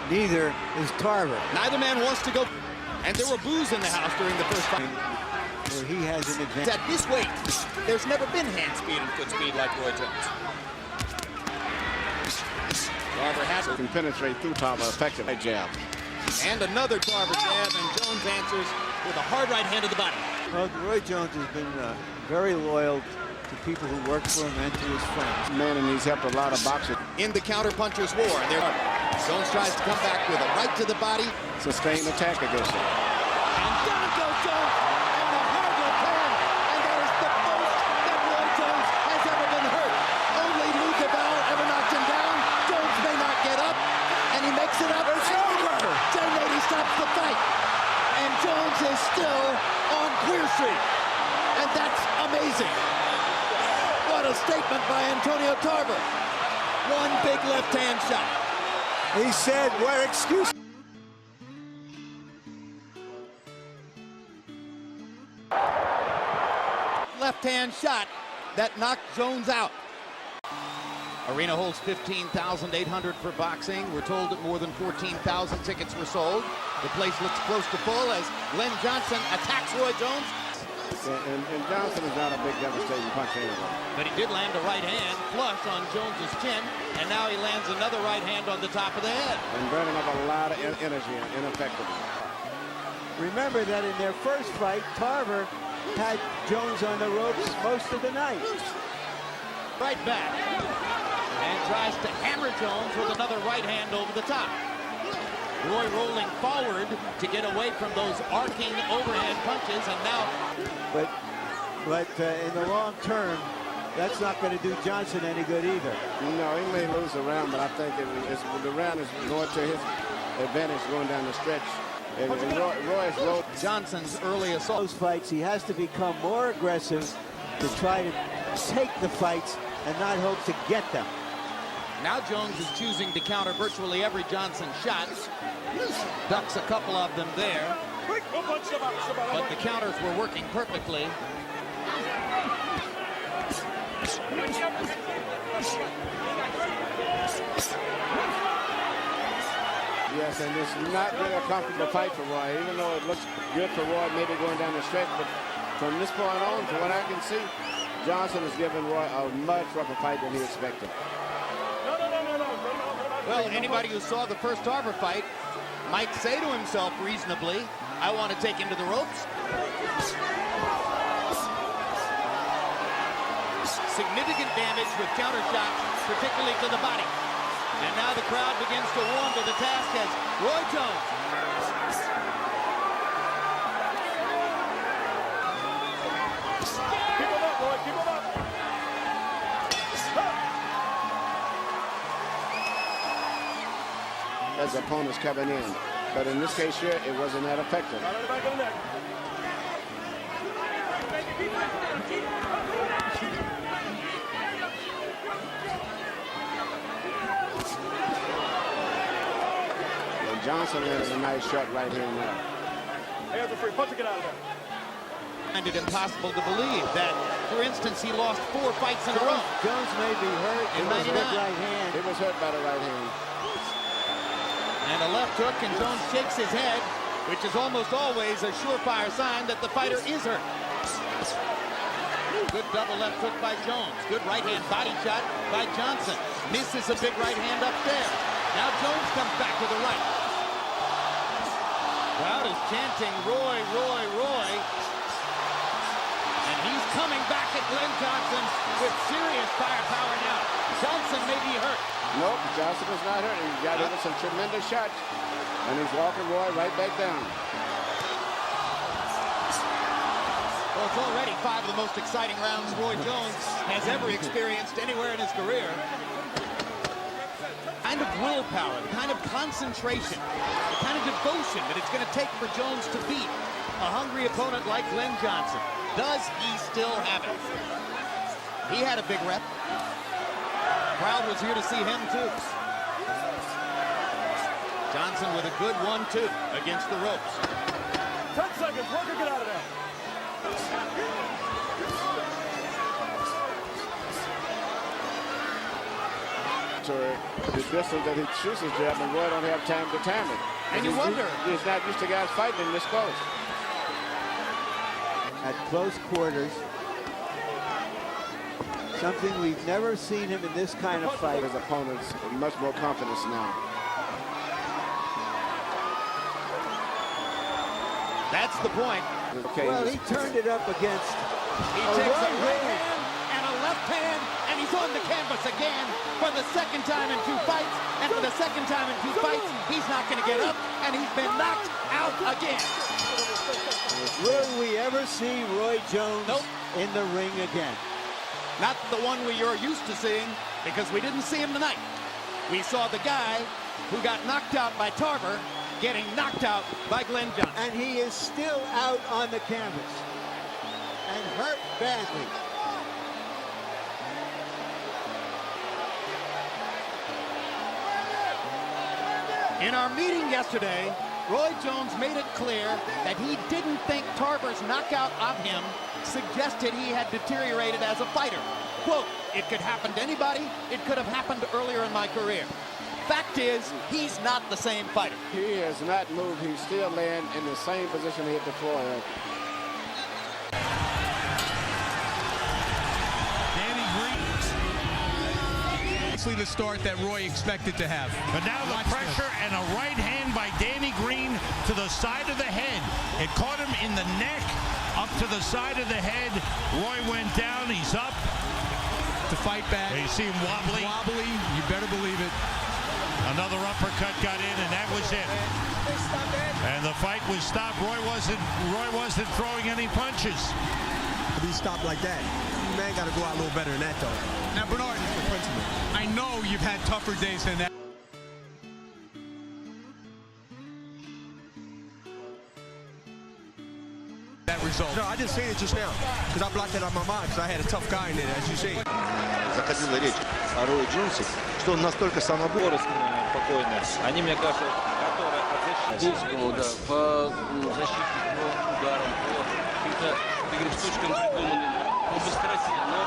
Neither is Tarver. Neither man wants to go. And there were boos in the house during the first fight. Where he has an advantage. At this weight, there's never been hand speed and foot speed like Roy Jones. Tarver has it. Can penetrate through Tarver effectively. Jab. And another Tarver jab, and Jones answers with a hard right hand to the body. Well, Roy Jones has been very loyal to people who work for him and to his friends. Man, and he's helped a lot of boxers. In the counter-puncher's war. And there, Jones tries to come back with a right to the body. Sustained attack against him. And down goes Jones on a horrible turn. And that is the most that Roy Jones has ever been hurt. Only Lou DeBell ever knocked him down. Jones may not get up. And he makes it up. It's over. Jay Lady stops the fight. And Jones is still on Queer Street. And that's amazing. What a statement by Antonio Tarver. One big left-hand shot. He said, "We're excused." Left-hand shot that knocked Jones out. Arena holds 15,800 for boxing. We're told that more than 14,000 tickets were sold. The place looks close to full as Glenn Johnson attacks Roy Jones. And Johnson is not a big devastating punch anyway. But he did land a right hand flush on Jones's chin, and now he lands another right hand on the top of the head. And burning up a lot of energy and ineffectiveness. Remember that in their first fight, Tarver had Jones on the ropes most of the night. Right back. And tries to hammer Jones with another right hand over the top. Roy rolling forward to get away from those arcing overhand punches, and now... But in the long term, that's not going to do Johnson any good either. No, he may lose the round, but I think the round is going to his advantage going down the stretch. And Roy's rolled. Johnson's early assault. Those fights, he has to become more aggressive to try to take the fights and not hope to get them. Now Jones is choosing to counter virtually every Johnson shot. Ducks a couple of them there. But the counters were working perfectly. Yes, and it's not really a comfortable fight for Roy, even though it looks good for Roy maybe going down the stretch. But from this point on, from what I can see, Johnson has given Roy a much rougher fight than he expected. Well, anybody who saw the first Tarver fight might say to himself reasonably, I want to take him to the ropes. Significant damage with counter shots, particularly to the body. And now the crowd begins to warm to the task as Roy Jones. Keep him up, Roy, keep him up. As opponents coming in. But in this case here, it wasn't that effective. And Johnson landed a nice shot right here and there. Hey, that's a free punch to get out of there. I find it impossible to believe that, for instance, he lost 4 fights in a row. Jones may be hurt In with his 99. right hand. He was hurt by the right hand. And a left hook, and Jones shakes his head, which is almost always a surefire sign that the fighter is hurt. Good double left hook by Jones. Good right hand body shot by Johnson. Misses a big right hand up there. Now Jones comes back with a right. Crowd is chanting Roy, Roy, Roy. And he's coming back at Glenn Johnson with serious firepower now. Johnson may be hurt. Nope, Johnson is not hurt. He's got into some tremendous shots. And he's walking Roy right back down. Well, it's already 5 of the most exciting rounds Roy Jones has ever experienced anywhere in his career. The kind of willpower, the kind of concentration, the kind of devotion that it's going to take for Jones to beat a hungry opponent like Glenn Johnson. Does he still have it? He had a big rep. Crowd was here to see him too. Johnson with a good 1-2 against the ropes. 10 seconds, worker, get out of there. the distance that he shoots his jab, and Roy don't have time to time it. And you wonder. He's not used to guys fighting him this close. At close quarters. Something we've never seen him in this kind of fight. His opponents much more confidence now. That's the point. Okay, Well, he turned it up against He a takes a right right hand. hand and a left hand, and he's on the canvas again for the second time in 2 fights. And for the second time in 2 fights, he's not going to get up, and he's been knocked out again. Will we ever see Roy Jones Nope. in the ring again? Not the one we are used to seeing, because we didn't see him tonight. We saw the guy who got knocked out by Tarver getting knocked out by Glenn Johnson. And he is still out on the canvas and hurt badly. In our meeting yesterday, Roy Jones made it clear that he didn't think Tarver's knockout of him suggested he had deteriorated as a fighter. Quote, "It could happen to anybody. It could have happened earlier in my career." Fact is, he's not the same fighter. He has not moved. He's still laying in the same position he hit the floor in. Danny Green. Actually the start that Roy expected to have. But now the pressure and a right hand by Danny Green to the side of the head. It caught him in the neck, up to the side of the head. Roy went down, he's up. To fight back. You see him wobbly. Wobbly, you better believe it. Another uppercut got in, and that was it. And the fight was stopped. Roy wasn't throwing any punches. To be stopped like that, man got to go out a little better than that, though. Now, Bernard, The principle. I know you've had tougher days than that. That result. No, I just seen it just now because I blocked it out of my mind because I had a tough guy in there, as you see. Заходила речь о Рое Джонсе, что он настолько самообладанный. Спокойно. Они, мне кажется, которые от защиты, да, по защитным ударам, по каким-то таким штучкам придуманным, по быстроте, но...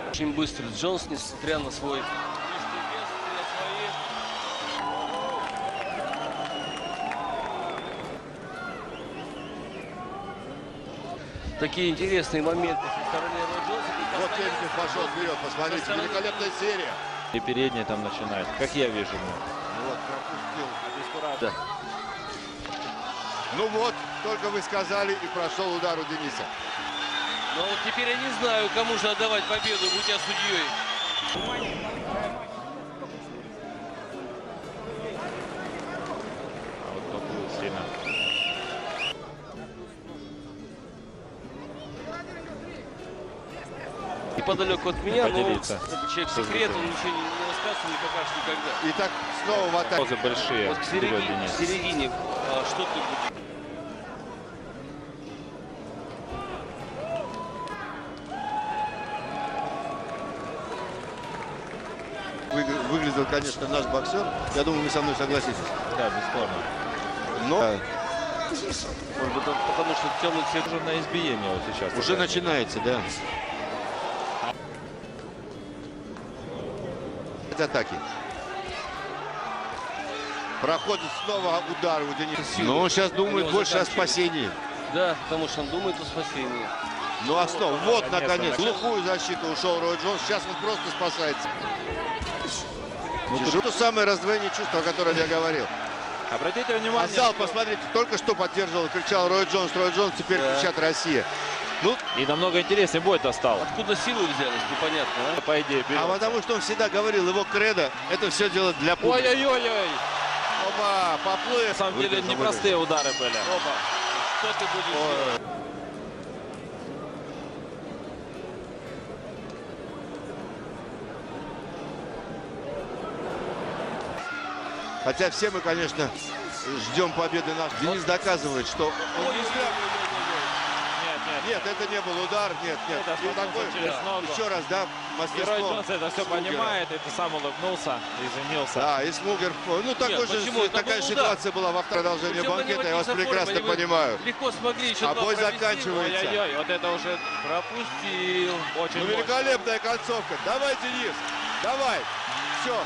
Очень быстро Джонс, несмотря на свой быстрый вес, на свои... Такие интересные моменты со стороны Роя Джонса. Вот Епик пошел вперед, посмотрите, великолепная серия. И передний там начинает, как я вижу. Вот, пропустил. Да. Ну вот, только вы сказали, и прошел удар у Дениса. Но вот теперь я не знаю, кому же отдавать победу, будь я судьей. А вот поплыл сильно. Неподалеку от меня, но Поделиться. этот человек секрет, он ничего не расскажет, не покажет никогда. Итак, снова в атаке. Позы большие. Вот к середине, что ты будешь? Выглядел, конечно, наш боксер. Я думаю, вы со мной согласитесь. Да, бесспорно. Но Может быть, потому что темный цвет Уже на избиение вот сейчас. уже начинается, да. Атаки. Проходит снова удар у Дениса. Но он сейчас думает больше о спасении. Да, потому что он думает о спасении. Ну а снова, вот наконец, наконец. глухую защиту ушел Рой Джонс. Сейчас он просто спасается. То самое раздвоение чувства, о котором я говорил. Обратите А внимание, зал, что- посмотрите, только что поддерживал, кричал Рой Джонс, теперь кричат Россия. Ну, И намного интереснее бой-то стал. Откуда силы взялись, непонятно, а? По идее, а потому что он всегда говорил, его кредо, это все делать для публики. Ой-ой-ой-ой! Опа, поплыл. На самом деле непростые удары были. Опа, что ты будешь делать? Хотя все мы, конечно, ждем победы нашей. Денис доказывает, что он не зря. Нет, это не был удар. Нет. Это И такой, через ногу. еще раз, да, мастерство. Герой Джонс это все Смугера. понимает, это сам улыбнулся, извинился. Да, и Смугер, ну такой же, такая ситуация была во втором продолжении банкета, я вас прекрасно понимаю. Легко смогли еще А бой провести. заканчивается. Ой-ой-ой, вот это уже пропустил. Очень Ну, великолепная концовка. Давай, Денис, давай. Все,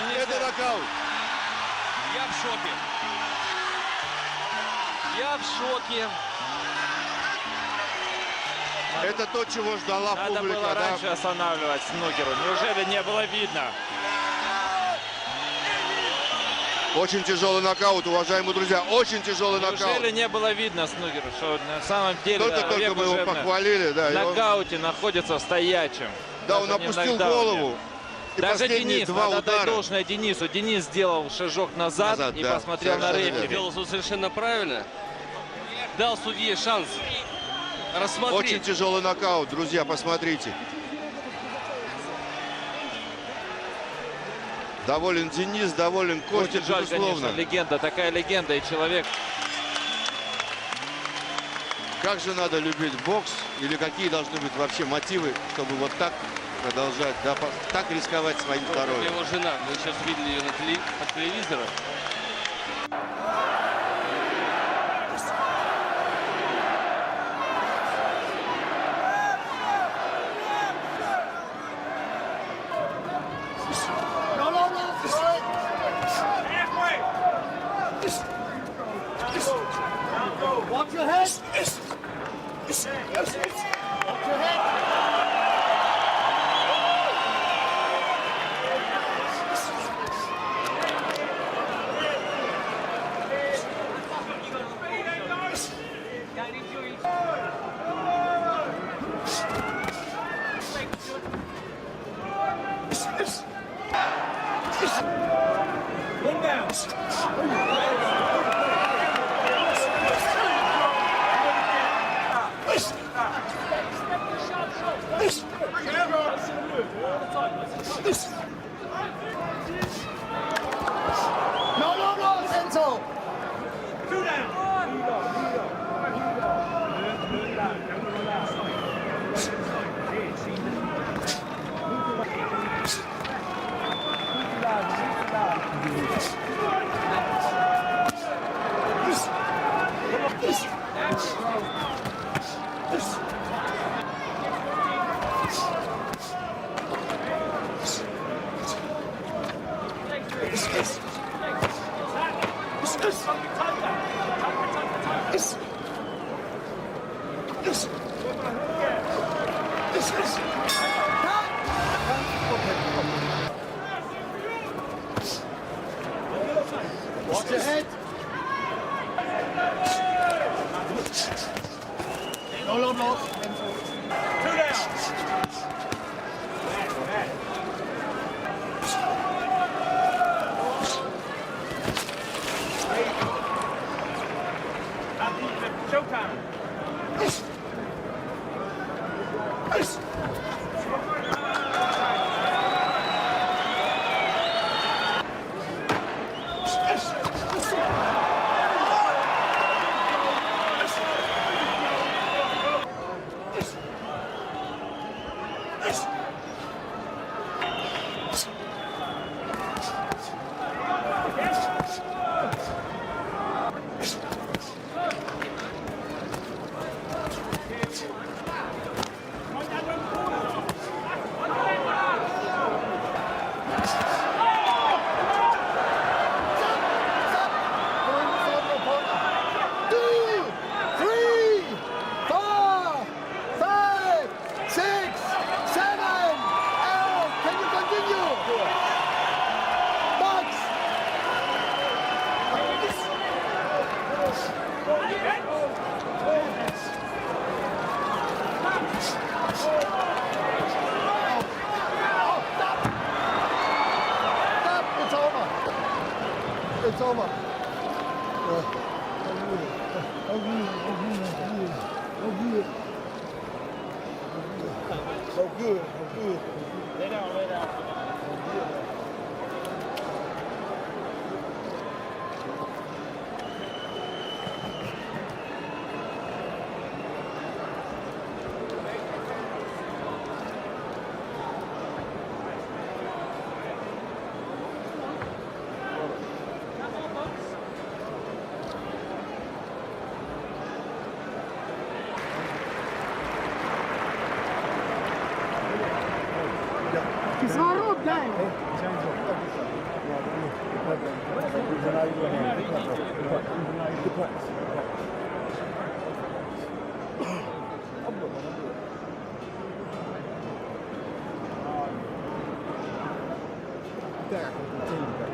мощно. это нокаут. Я в шоке. Я в шоке. Это то, чего ждала Надо публика. было Да? раньше останавливать Снукеру. Неужели не было видно? Очень тяжелый нокаут, уважаемые друзья. Очень тяжелый нокаут. Неужели не было видно Снукеру, что на самом деле Только мы его похвалили. Да, в нокауте находится в стоячем. да, он опустил голову. И даже последние Денис, два надо отдать удара. должное Денису. Денис сделал шажок назад и да, посмотрел на совершенно рефери. Делал все совершенно правильно. Дал судье шанс рассмотреть. Очень тяжелый нокаут, друзья, посмотрите. Доволен Денис, доволен Костя, Очень жаль, безусловно. конечно, легенда, такая легенда и человек. Как же надо любить бокс, или какие должны быть вообще мотивы, чтобы вот так продолжать, да, так рисковать своим здоровьем. Его жена, мы сейчас видели ее по телевизору. Watch your head. Watch your head. No, Enzo. Watch your head. No. 2 down. Showtime. It's over. So good. Lay down. Кислород дай! I think I can continue.